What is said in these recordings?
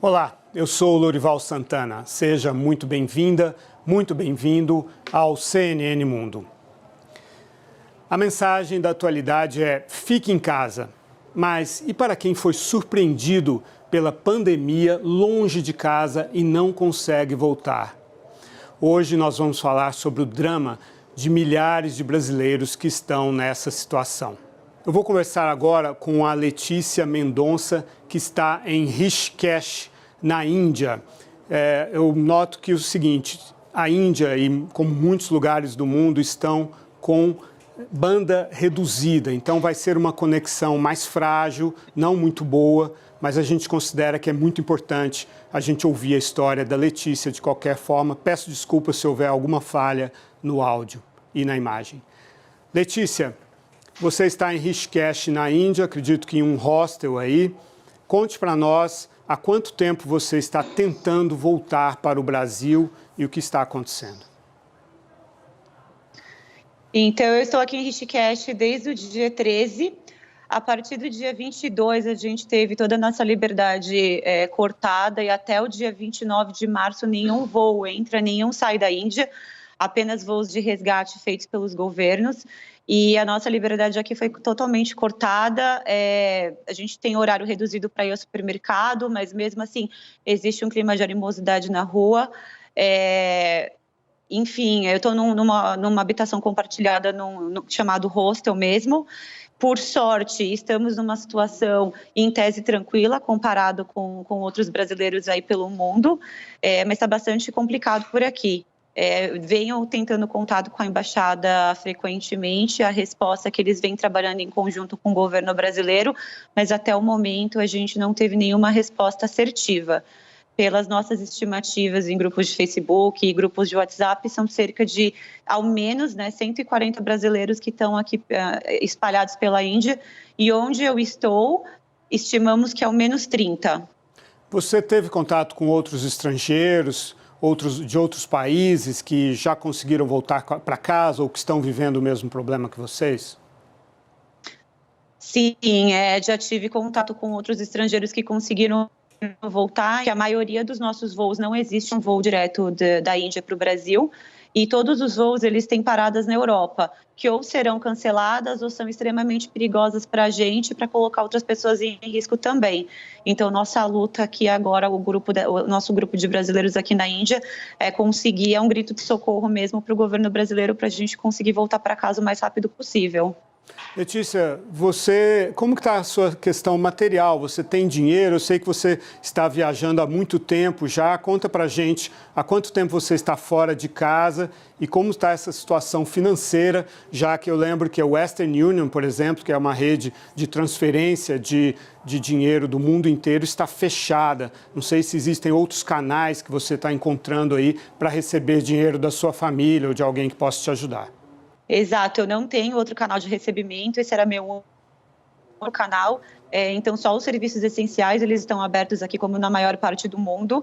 Olá, eu sou o Lorival Santana. Seja muito bem-vinda, muito bem-vindo ao CNN Mundo. A mensagem da atualidade é: fique em casa. Mas e para quem foi surpreendido pela pandemia longe de casa e não consegue voltar? Hoje nós vamos falar sobre o drama de milhares de brasileiros que estão nessa situação. Eu vou conversar agora com a Letícia Mendonça, que está em Rishikesh, na Índia. Eu noto que é o seguinte: a Índia, e como muitos lugares do mundo, estão com banda reduzida. Então vai ser uma conexão mais frágil, não muito boa, mas a gente considera que é muito importante a gente ouvir a história da Letícia de qualquer forma. Peço desculpas se houver alguma falha no áudio e na imagem. Letícia, você está em Rishikesh, na Índia, acredito que em um hostel aí. Conte para nós há quanto tempo você está tentando voltar para o Brasil e o que está acontecendo. Então, eu estou aqui em Rishikesh desde o dia 13. A partir do dia 22, a gente teve toda a nossa liberdade cortada, e até o dia 29 de março nenhum voo entra, nenhum sai da Índia, apenas voos de resgate feitos pelos governos. E a nossa liberdade aqui foi totalmente cortada. A gente tem horário reduzido para ir ao supermercado, mas mesmo assim existe um clima de animosidade na rua. Enfim, eu estou numa habitação compartilhada chamado hostel mesmo. Por sorte, estamos numa situação em tese tranquila comparado com outros brasileiros aí pelo mundo, mas está bastante complicado por aqui. Venho tentando contato com a embaixada frequentemente. A resposta é que eles vêm trabalhando em conjunto com o governo brasileiro, mas até o momento a gente não teve nenhuma resposta assertiva. Pelas nossas estimativas em grupos de Facebook e grupos de WhatsApp, são cerca de, ao menos, 140 brasileiros que estão aqui espalhados pela Índia, e onde eu estou, estimamos que ao menos 30. Você teve contato com outros estrangeiros, de outros países que já conseguiram voltar para casa ou que estão vivendo o mesmo problema que vocês? Sim, já tive contato com outros estrangeiros que conseguiram voltar, que a maioria dos nossos voos não existe um voo direto da Índia para o Brasil, e todos os voos eles têm paradas na Europa, que ou serão canceladas ou são extremamente perigosas para a gente, para colocar outras pessoas em risco também. Então, nossa luta aqui agora, o nosso grupo de brasileiros aqui na Índia, é um grito de socorro mesmo para o governo brasileiro, para a gente conseguir voltar para casa o mais rápido possível. Letícia, como está a sua questão material? Você tem dinheiro? Eu sei que você está viajando há muito tempo já. Conta pra gente há quanto tempo você está fora de casa e como está essa situação financeira, já que eu lembro que a Western Union, por exemplo, que é uma rede de transferência de dinheiro do mundo inteiro, está fechada. Não sei se existem outros canais que você está encontrando aí para receber dinheiro da sua família ou de alguém que possa te ajudar. Exato, eu não tenho outro canal de recebimento, esse era meu outro canal. Então, só os serviços essenciais eles estão abertos aqui, como na maior parte do mundo.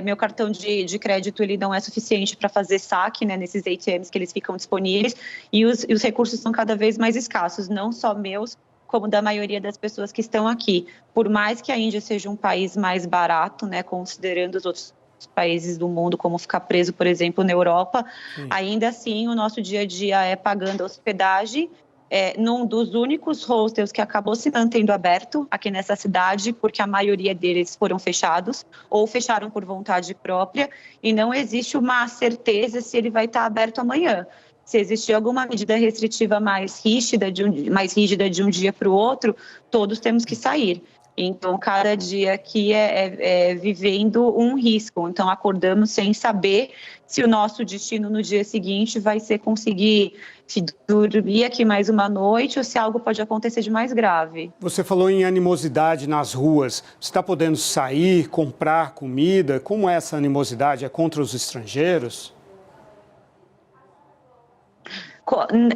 Meu cartão de crédito ele não é suficiente para fazer saque, nesses ATMs que eles ficam disponíveis, e os recursos são cada vez mais escassos, não só meus, como da maioria das pessoas que estão aqui. Por mais que a Índia seja um país mais barato, considerando os outros países do mundo, como ficar preso, por exemplo, na Europa, ainda assim o nosso dia a dia é pagando hospedagem num dos únicos hostels que acabou se mantendo aberto aqui nessa cidade, porque a maioria deles foram fechados ou fecharam por vontade própria, e não existe uma certeza se ele vai estar aberto amanhã. Se existir alguma medida restritiva mais rígida de um dia para o outro, todos temos que sair. Então, cada dia aqui é vivendo um risco. Então, acordamos sem saber se o nosso destino no dia seguinte vai ser conseguir dormir aqui mais uma noite ou se algo pode acontecer de mais grave. Você falou em animosidade nas ruas. Você está podendo sair, comprar comida? Como é essa animosidade? É contra os estrangeiros?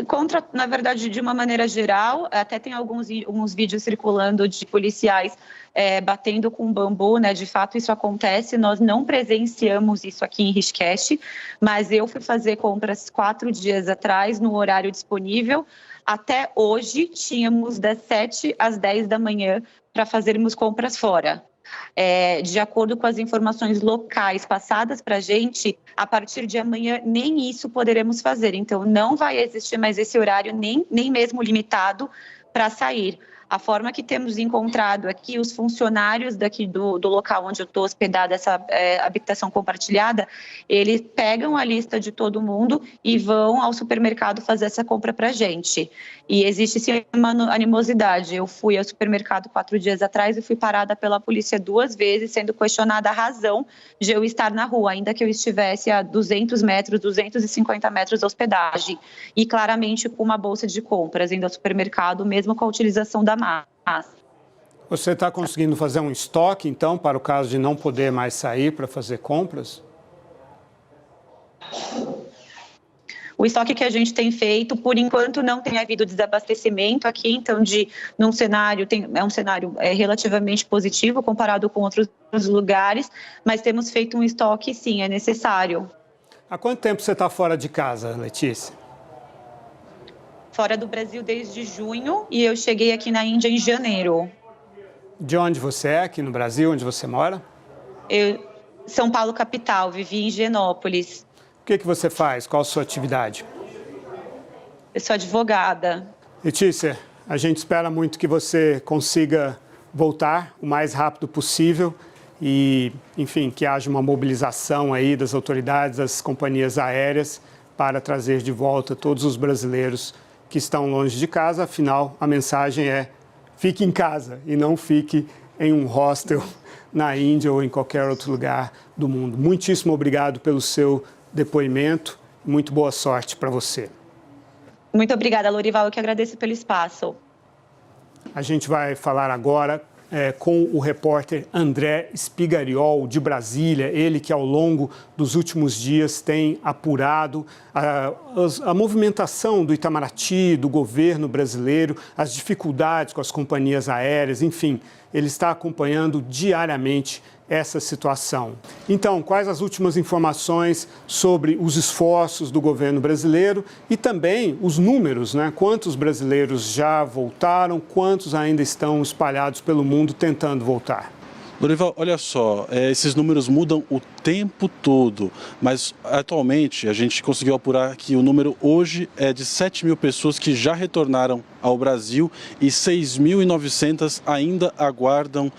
Contra, na verdade, de uma maneira geral, até tem alguns vídeos circulando de policiais batendo com bambu, de fato isso acontece. Nós não presenciamos isso aqui em Rishikesh, mas eu fui fazer compras 4 dias atrás, no horário disponível. Até hoje, tínhamos das 7 às 10 da manhã para fazermos compras fora. De acordo com as informações locais passadas para a gente, a partir de amanhã nem isso poderemos fazer. Então, não vai existir mais esse horário, nem mesmo limitado para sair. A forma que temos encontrado aqui, os funcionários daqui do local onde eu estou hospedada, essa habitação compartilhada, eles pegam a lista de todo mundo e vão ao supermercado fazer essa compra para a gente. E existe sim uma animosidade. Eu fui ao supermercado 4 dias atrás e fui parada pela polícia 2 vezes, sendo questionada a razão de eu estar na rua, ainda que eu estivesse a 200 metros, 250 metros da hospedagem. E claramente com uma bolsa de compras, indo ao supermercado, mesmo com a utilização da máscara. Você está conseguindo fazer um estoque, então, para o caso de não poder mais sair para fazer compras? O estoque que a gente tem feito, por enquanto, não tem havido desabastecimento aqui, então, num cenário, é um cenário relativamente positivo comparado com outros lugares, mas temos feito um estoque, sim, é necessário. Há quanto tempo você está fora de casa, Letícia? Fora do Brasil desde junho e eu cheguei aqui na Índia em janeiro. De onde você é, aqui no Brasil, onde você mora? São Paulo, capital, vivi em Higienópolis. O que você faz? Qual a sua atividade? Eu sou advogada. Letícia, a gente espera muito que você consiga voltar o mais rápido possível e, enfim, que haja uma mobilização aí das autoridades, das companhias aéreas para trazer de volta todos os brasileiros que estão longe de casa. Afinal, a mensagem é: fique em casa e não fique em um hostel na Índia ou em qualquer outro lugar do mundo. Muitíssimo obrigado pelo seu depoimento. Muito boa sorte para você. Muito obrigada, Lorival. Eu que agradeço pelo espaço. A gente vai falar agora com o repórter André Spigariol, de Brasília, ele que ao longo dos últimos dias tem apurado a movimentação do Itamaraty, do governo brasileiro, as dificuldades com as companhias aéreas, enfim, ele está acompanhando diariamente essa situação. Então, quais as últimas informações sobre os esforços do governo brasileiro e também os números, né? Quantos brasileiros já voltaram, quantos ainda estão espalhados pelo mundo tentando voltar? Lorival, olha só, esses números mudam o tempo todo, mas atualmente a gente conseguiu apurar que o número hoje é de 7 mil pessoas que já retornaram ao Brasil e 6.900 ainda aguardam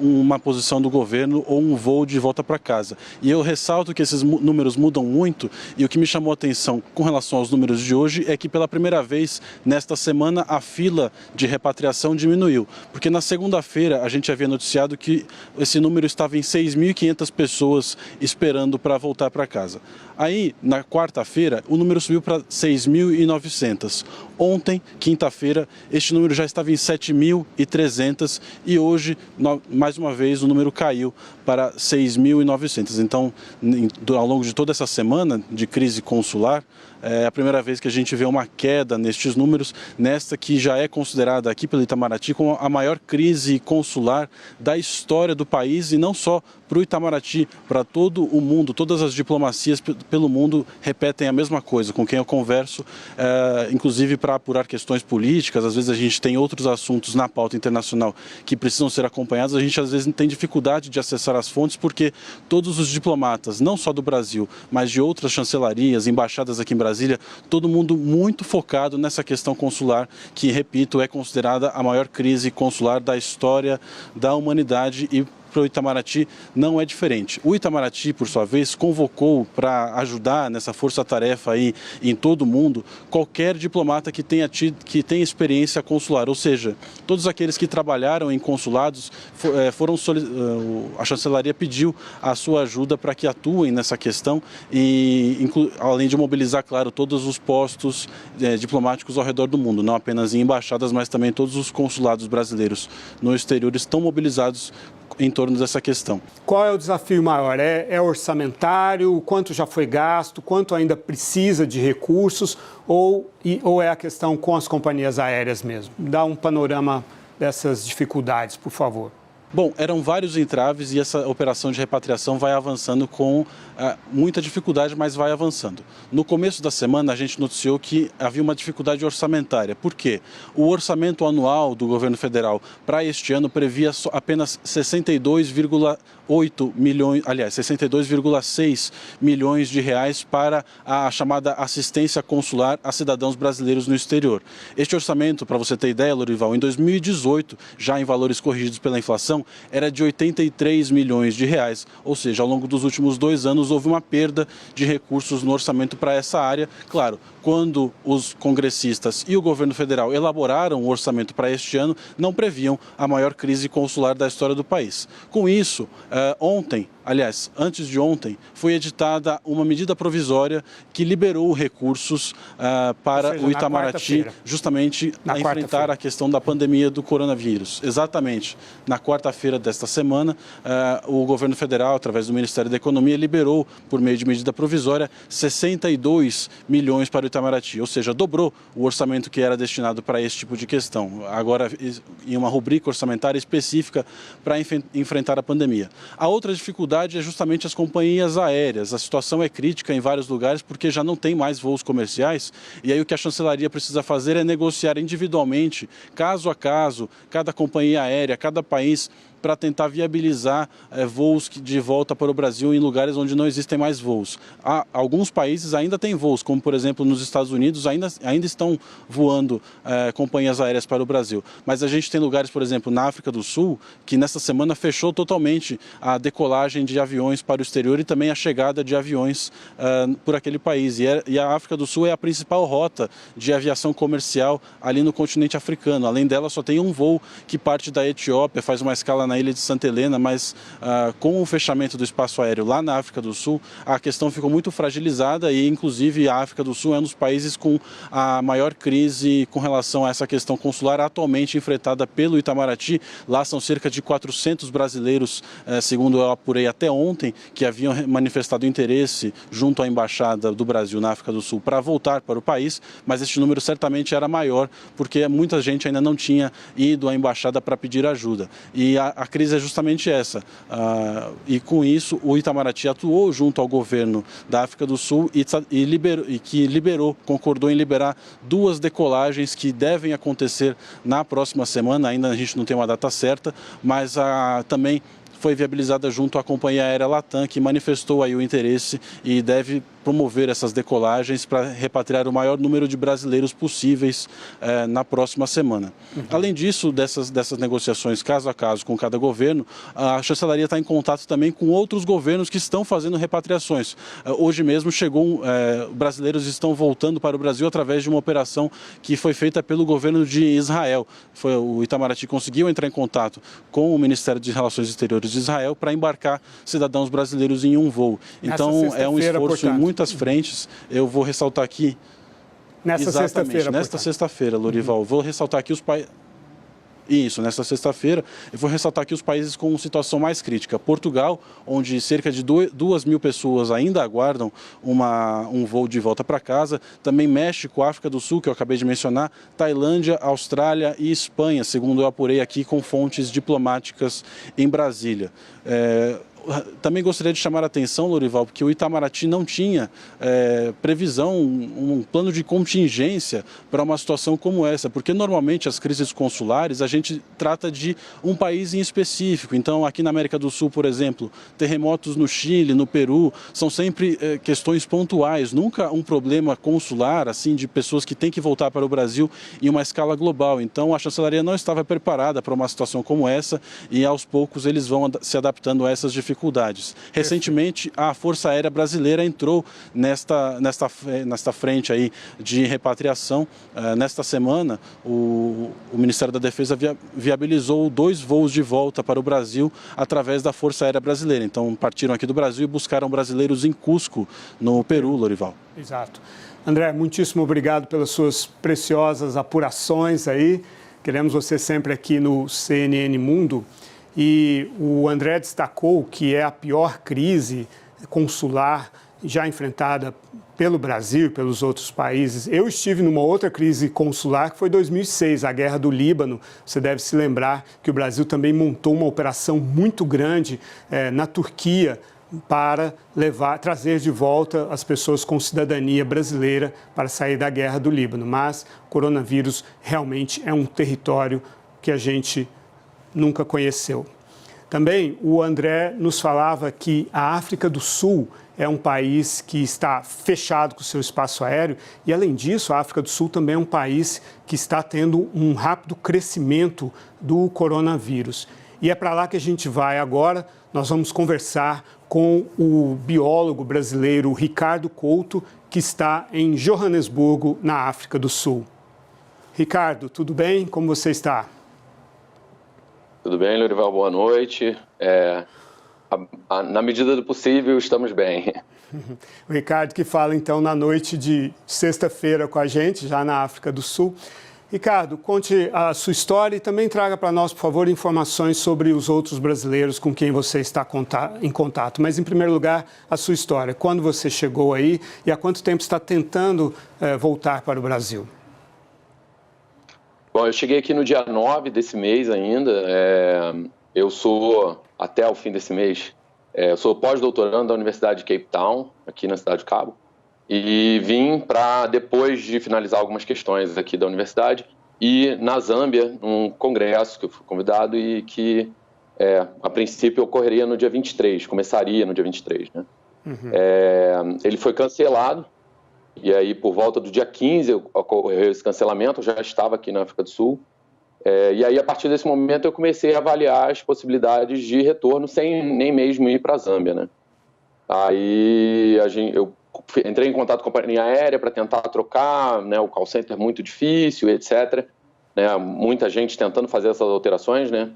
uma posição do governo ou um voo de volta para casa. E eu ressalto que esses números mudam muito e o que me chamou a atenção com relação aos números de hoje é que pela primeira vez nesta semana a fila de repatriação diminuiu, porque na segunda-feira a gente havia noticiado que esse número estava em 6.500 pessoas esperando para voltar para casa. Aí, na quarta-feira, o número subiu para 6.900. Ontem, quinta-feira, este número já estava em 7.300 e hoje, mais uma vez, o número caiu para 6.900. Então, ao longo de toda essa semana de crise consular, é a primeira vez que a gente vê uma queda nestes números, nesta que já é considerada aqui pelo Itamaraty como a maior crise consular da história do país e não só para o Itamaraty, para todo o mundo. Todas as diplomacias pelo mundo repetem a mesma coisa com quem eu converso, inclusive para apurar questões políticas. Às vezes a gente tem outros assuntos na pauta internacional que precisam ser acompanhados. A gente às vezes tem dificuldade de acessar as fontes porque todos os diplomatas, não só do Brasil, mas de outras chancelarias, embaixadas aqui em Brasília, todo mundo muito focado nessa questão consular que, repito, é considerada a maior crise consular da história da humanidade e para o Itamaraty não é diferente. O Itamaraty, por sua vez, convocou para ajudar nessa força-tarefa aí em todo o mundo qualquer diplomata que tenha experiência consular, ou seja, todos aqueles que trabalharam em consulados a chancelaria pediu a sua ajuda para que atuem nessa questão e além de mobilizar, claro, todos os postos diplomáticos ao redor do mundo, não apenas em embaixadas, mas também todos os consulados brasileiros no exterior estão mobilizados em torno dessa questão. Qual é o desafio maior? É orçamentário? Quanto já foi gasto? Quanto ainda precisa de recursos? Ou é a questão com as companhias aéreas mesmo? Dá um panorama dessas dificuldades, por favor. Bom, eram vários entraves e essa operação de repatriação vai avançando com muita dificuldade, mas vai avançando. No começo da semana, a gente noticiou que havia uma dificuldade orçamentária. Por quê? O orçamento anual do governo federal para este ano previa apenas 62,8 milhões, aliás, 62,6 milhões de reais para a chamada assistência consular a cidadãos brasileiros no exterior. Este orçamento, para você ter ideia, Lorival, em 2018, já em valores corrigidos pela inflação, era de 83 milhões de reais, ou seja, ao longo dos últimos 2 anos houve uma perda de recursos no orçamento para essa área. Claro, quando os congressistas e o governo federal elaboraram o orçamento para este ano, não previam a maior crise consular da história do país. Com isso, antes de ontem, foi editada uma medida provisória que liberou recursos para o Itamaraty, justamente a enfrentar a questão da pandemia do coronavírus. Exatamente. Na quarta-feira desta semana, o governo federal, através do Ministério da Economia, liberou, por meio de medida provisória, 62 milhões para o Itamaraty, ou seja, dobrou o orçamento que era destinado para esse tipo de questão, agora em uma rubrica orçamentária específica para enfrentar a pandemia. A outra dificuldade é justamente as companhias aéreas. A situação é crítica em vários lugares porque já não tem mais voos comerciais e aí o que a chancelaria precisa fazer é negociar individualmente, caso a caso, cada companhia aérea, cada país, para tentar viabilizar voos de volta para o Brasil em lugares onde não existem mais voos. Alguns países ainda têm voos, como por exemplo nos Estados Unidos, ainda estão voando companhias aéreas para o Brasil. Mas a gente tem lugares, por exemplo, na África do Sul, que nesta semana fechou totalmente a decolagem de aviões para o exterior e também a chegada de aviões por aquele país. E a África do Sul é a principal rota de aviação comercial ali no continente africano. Além dela, só tem um voo que parte da Etiópia, faz uma escala na ilha de Santa Helena, mas com o fechamento do espaço aéreo lá na África do Sul, a questão ficou muito fragilizada e, inclusive, a África do Sul é um dos países com a maior crise com relação a essa questão consular atualmente enfrentada pelo Itamaraty. Lá são cerca de 400 brasileiros, segundo eu apurei até ontem, que haviam manifestado interesse junto à Embaixada do Brasil na África do Sul para voltar para o país, mas este número certamente era maior, porque muita gente ainda não tinha ido à Embaixada para pedir ajuda. E a crise é justamente essa. E com isso, o Itamaraty atuou junto ao governo da África do Sul concordou em liberar 2 decolagens que devem acontecer na próxima semana. Ainda a gente não tem uma data certa, mas também foi viabilizada junto à companhia aérea Latam, que manifestou aí o interesse e deve promover essas decolagens para repatriar o maior número de brasileiros possíveis na próxima semana. Além disso, dessas negociações caso a caso com cada governo, a chancelaria está em contato também com outros governos que estão fazendo repatriações. Hoje mesmo brasileiros estão voltando para o Brasil através de uma operação que foi feita pelo governo de Israel. O Itamaraty conseguiu entrar em contato com o Ministério de Relações Exteriores de Israel para embarcar cidadãos brasileiros em um voo. Então é um esforço em muitas frentes. Eu vou ressaltar aqui... Nesta sexta-feira, Lorival. Vou ressaltar aqui os países... Isso, nesta sexta-feira, eu vou ressaltar aqui os países com situação mais crítica. Portugal, onde cerca de 2.000 pessoas ainda aguardam um voo de volta para casa. Também México, África do Sul, que eu acabei de mencionar, Tailândia, Austrália e Espanha, segundo eu apurei aqui com fontes diplomáticas em Brasília. Também gostaria de chamar a atenção, Lorival, porque o Itamaraty não tinha previsão, um plano de contingência para uma situação como essa, porque normalmente as crises consulares a gente trata de um país em específico. Então, aqui na América do Sul, por exemplo, terremotos no Chile, no Peru, são sempre questões pontuais, nunca um problema consular, assim, de pessoas que têm que voltar para o Brasil em uma escala global. Então, a chancelaria não estava preparada para uma situação como essa e, aos poucos, eles vão se adaptando a essas dificuldades. Recentemente, a Força Aérea Brasileira entrou nesta frente aí de repatriação. Nesta semana, o Ministério da Defesa viabilizou 2 voos de volta para o Brasil através da Força Aérea Brasileira. Então, partiram aqui do Brasil e buscaram brasileiros em Cusco, no Peru, Lorival. Exato. André, muitíssimo obrigado pelas suas preciosas apurações aí. Queremos você sempre aqui no CNN Mundo. E o André destacou que é a pior crise consular já enfrentada pelo Brasil e pelos outros países. Eu estive numa outra crise consular, que foi 2006, a Guerra do Líbano. Você deve se lembrar que o Brasil também montou uma operação muito grande na Turquia para trazer de volta as pessoas com cidadania brasileira para sair da Guerra do Líbano. Mas o coronavírus realmente é um território que a gente nunca conheceu. Também o André nos falava que a África do Sul é um país que está fechado com o seu espaço aéreo e, além disso, a África do Sul também é um país que está tendo um rápido crescimento do coronavírus. E é para lá que a gente vai agora. Nós vamos conversar com o biólogo brasileiro Ricardo Couto, que está em Joanesburgo, na África do Sul. Ricardo, tudo bem? Como você está? Tudo bem, Lourival? Boa noite. Na medida do possível, estamos bem. O Ricardo que fala, então, na noite de sexta-feira com a gente, já na África do Sul. Ricardo, conte a sua história e também traga para nós, por favor, informações sobre os outros brasileiros com quem você está em contato. Mas, em primeiro lugar, a sua história. Quando você chegou aí e há quanto tempo está tentando voltar para o Brasil? Bom, eu cheguei aqui no dia 9 desse mês ainda. Eu sou, até o fim desse mês, eu sou pós-doutorando da Universidade de Cape Town, aqui na cidade de Cabo, e vim para, depois de finalizar algumas questões aqui da universidade, ir na Zâmbia, num congresso que eu fui convidado e que, a princípio, ocorreria no dia 23, começaria no dia 23, né? Ele foi cancelado. E aí, por volta do dia 15, ocorreu esse cancelamento, eu já estava aqui na África do Sul. E aí, a partir desse momento, eu comecei a avaliar as possibilidades de retorno sem nem mesmo ir para a Zâmbia, né? Aí, eu entrei em contato com a companhia aérea para tentar trocar, né? O call center muito difícil, etc. Né? Muita gente tentando fazer essas alterações, né?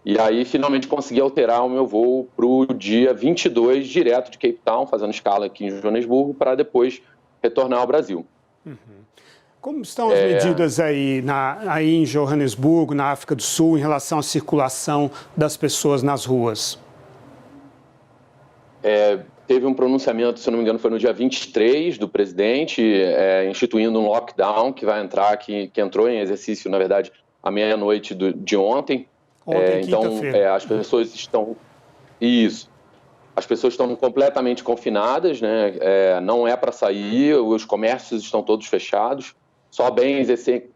E aí, finalmente, consegui alterar o meu voo para o dia 22, direto de Cape Town, fazendo escala aqui em Joanesburgo, para depois retornar ao Brasil. Como estão as medidas aí em Joanesburgo, na África do Sul, em relação à circulação das pessoas nas ruas? Teve um pronunciamento, se não me engano, foi no dia 23 do presidente, instituindo um lockdown que vai entrar, que entrou em exercício, na verdade, à meia-noite de ontem. Então, as pessoas estão... Isso. As pessoas estão completamente confinadas, né? Não é para sair, os comércios estão todos fechados. Só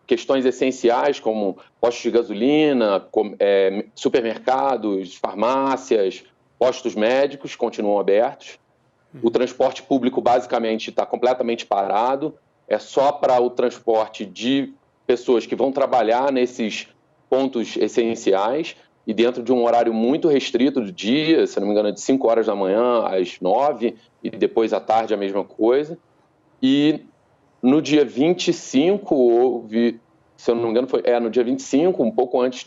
questões essenciais como postos de gasolina, supermercados, farmácias, postos médicos continuam abertos. O transporte público basicamente está completamente parado. É só para o transporte de pessoas que vão trabalhar nesses pontos essenciais e dentro de um horário muito restrito do dia, se não me engano, de 5 horas da manhã às 9 e depois à tarde a mesma coisa. E no dia 25 houve, se eu não me engano, no dia 25, um pouco antes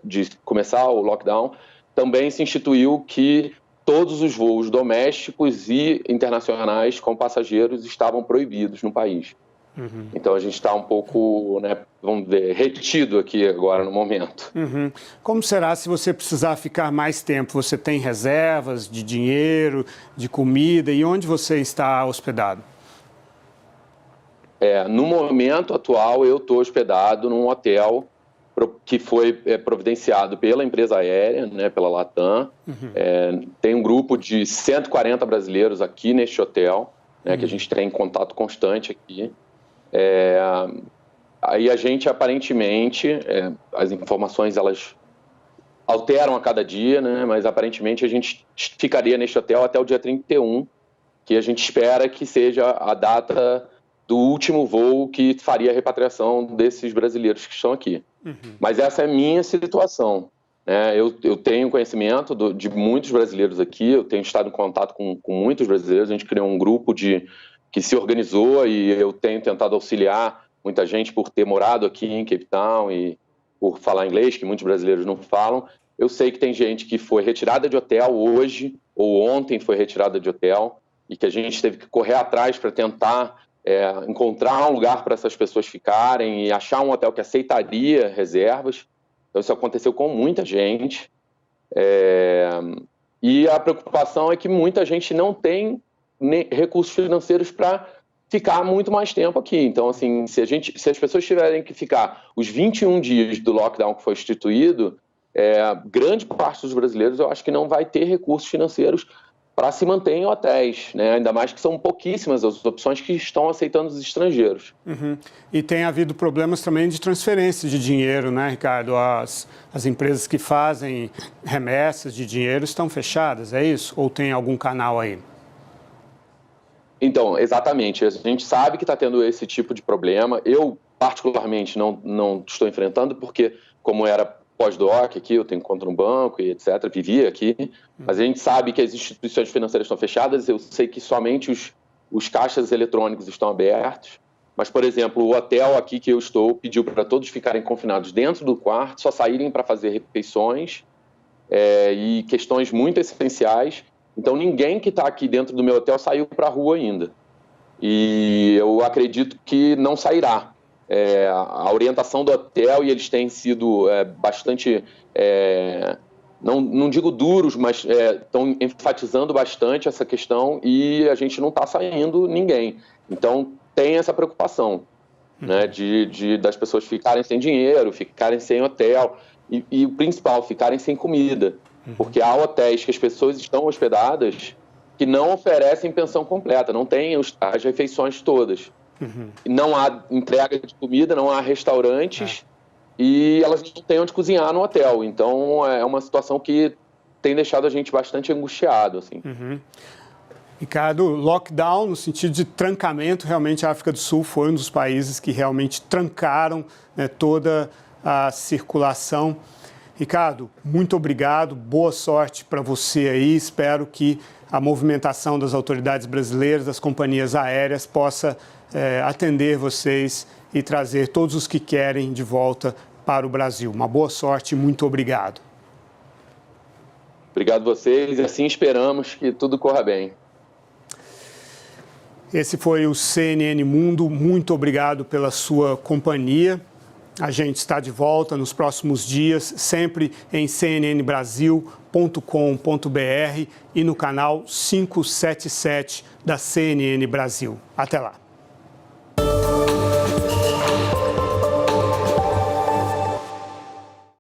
de começar o lockdown, também se instituiu que todos os voos domésticos e internacionais com passageiros estavam proibidos no país. Então, a gente está um pouco, né, vamos ver, retido aqui agora no momento. Como será se você precisar ficar mais tempo? Você tem reservas de dinheiro, de comida? E onde você está hospedado? No momento atual, eu estou hospedado num hotel que foi providenciado pela empresa aérea, né, pela Latam. Tem um grupo de 140 brasileiros aqui neste hotel, né, que a gente tem em contato constante aqui. Aí a gente, aparentemente, as informações elas alteram a cada dia, né, mas aparentemente a gente ficaria neste hotel até o dia 31, que a gente espera que seja a data do último voo que faria a repatriação desses brasileiros que estão aqui. Mas essa é a minha situação, né? Eu tenho conhecimento de muitos brasileiros aqui, eu tenho estado em contato com muitos brasileiros, a gente criou um grupo que se organizou e eu tenho tentado auxiliar muita gente por ter morado aqui em Cape Town e por falar inglês, que muitos brasileiros não falam. Eu sei que tem gente que foi retirada de hotel hoje ou ontem foi retirada de hotel e que a gente teve que correr atrás para tentar encontrar um lugar para essas pessoas ficarem e achar um hotel que aceitaria reservas. Então, isso aconteceu com muita gente. E a preocupação é que muita gente não tem recursos financeiros para ficar muito mais tempo aqui. Então, assim, se as pessoas tiverem que ficar os 21 dias do lockdown que foi instituído, grande parte dos brasileiros eu acho que não vai ter recursos financeiros para se manter em hotéis, né? Ainda mais que são pouquíssimas as opções que estão aceitando os estrangeiros. Uhum. E tem havido problemas também de transferência de dinheiro, né, Ricardo? As empresas que fazem remessas de dinheiro estão fechadas, é isso? Ou tem algum canal aí? Então, exatamente. A gente sabe que está tendo esse tipo de problema. Eu, particularmente, não estou enfrentando, porque como era pós-doc aqui, eu tenho conta no banco e etc, vivia aqui, mas a gente sabe que as instituições financeiras estão fechadas, eu sei que somente os caixas eletrônicos estão abertos, mas, por exemplo, o hotel aqui que eu estou pediu para todos ficarem confinados dentro do quarto, só saírem para fazer refeições e questões muito essenciais, então ninguém que está aqui dentro do meu hotel saiu para a rua ainda, e eu acredito que não sairá. A orientação do hotel, e eles têm sido bastante, não digo duros, mas estão enfatizando bastante essa questão e a gente não está saindo ninguém. Então, tem essa preocupação, né, das pessoas ficarem sem dinheiro, ficarem sem hotel e o principal, ficarem sem comida. Porque há hotéis que as pessoas estão hospedadas que não oferecem pensão completa, não tem as refeições todas. Não há entrega de comida, não há restaurantes e elas não têm onde cozinhar no hotel. Então, é uma situação que tem deixado a gente bastante angustiado, assim. Ricardo, lockdown no sentido de trancamento, realmente a África do Sul foi um dos países que realmente trancaram, né, toda a circulação. Ricardo, muito obrigado, boa sorte para você aí, espero que a movimentação das autoridades brasileiras, das companhias aéreas, possa atender vocês e trazer todos os que querem de volta para o Brasil. Uma boa sorte e muito obrigado. Obrigado a vocês e assim esperamos que tudo corra bem. Esse foi o CNN Mundo, muito obrigado pela sua companhia. A gente está de volta nos próximos dias, sempre em cnnbrasil.com.br e no canal 577 da CNN Brasil. Até lá.